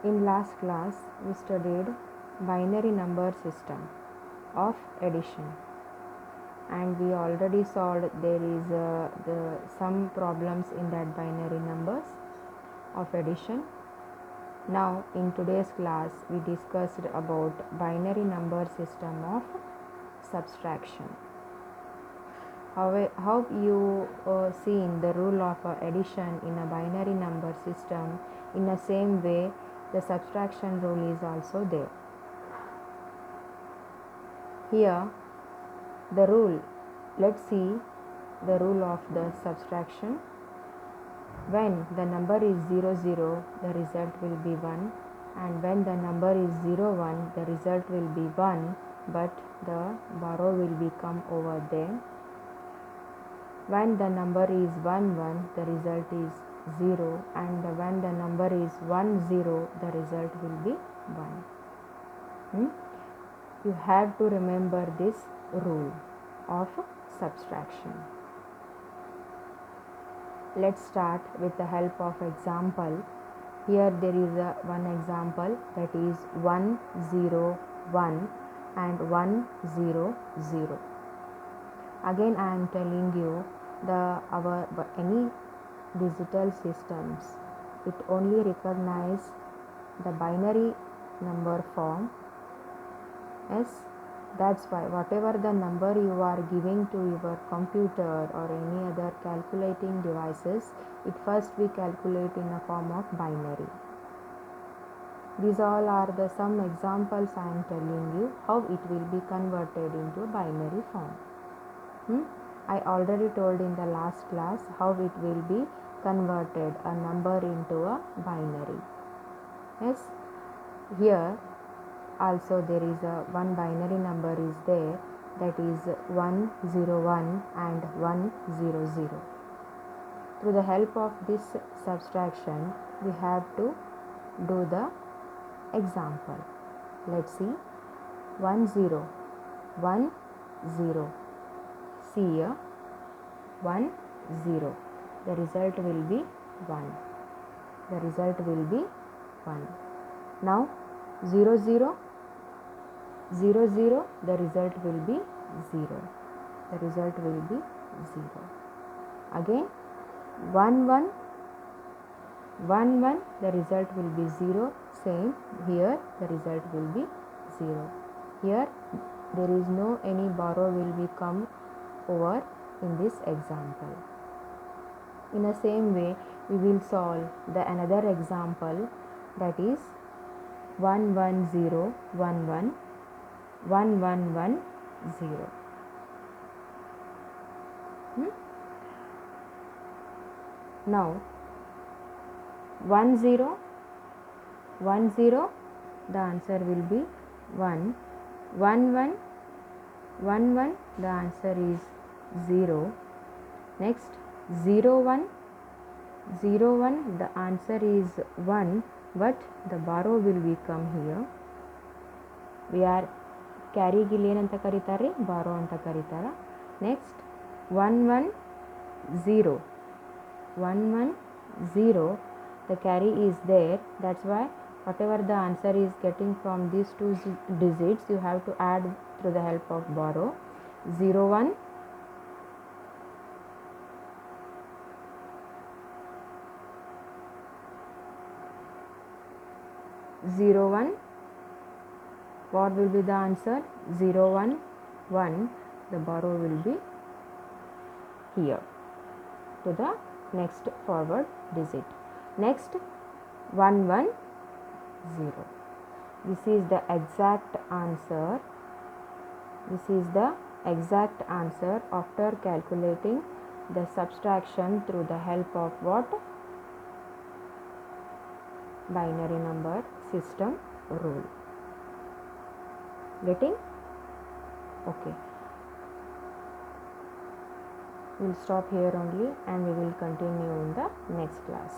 In last class we studied binary number system of addition, and we already solved there is some problems in that binary numbers of addition. Now in today's class we discussed about binary number system of subtraction. How you seen the rule of addition in a binary number system, in the same way the subtraction rule is also there. Here the rule, let's see the rule of the subtraction. When the number is 0 0, the result will be 1, and when the number is 0 1, the result will be 1, but the borrow will become over there. When the number is 1 1, the result is 0, and when the number is 1 0, the result will be 1. You have to remember this rule of subtraction. Let's start with the help of example. Here there is one example, that is 1 0 1 and 1 0 0. Again I am telling you, any digital systems, it only recognize the binary number form. Yes, that's why whatever the number you are giving to your computer or any other calculating devices, it first we calculate in a form of binary. These all are the some examples I am telling you how it will be converted into binary form. I already told in the last class how it will be converted a number into a binary. Yes, here also there is one binary number is there, that is 1 0 1 and 1 0 0. Through the help of this subtraction we have to do the example. Let's see. 1 0 1 0. See here, 1 0. The result will be 1. The result will be 1. Now 0 0 0 0, the result will be 0. The result will be 0. Again 1 1 1 1, the result will be 0. Same here, the result will be 0. Here there is no any borrow will be come over in this example. In the same way we will solve the another example, that is 1 1 0 1 1 1 1 1 0. Now 1 0 1 0, the answer will be 1. 1 1 1 1, the answer is 0. Next 0 1 0 1, the answer is 1, but the borrow will become here. We are carry Gilli ಏನಂತ ಕರೀತಾರೆ, borrow ಅಂತ ಕರೀತಾರ. Next 1 1 0 1 1 0, the carry is there, that's why whatever the answer is getting from these two digits you have to add through the help of borrow. 0 1 0 1, what will be the answer? 0 1 1, the borrow will be here to the next forward digit. Next 1 1 0. This is the exact answer. This is the exact answer after calculating the subtraction through the help of what? Binary number system rule. Getting? Okay. We will stop here only and we will continue in the next class.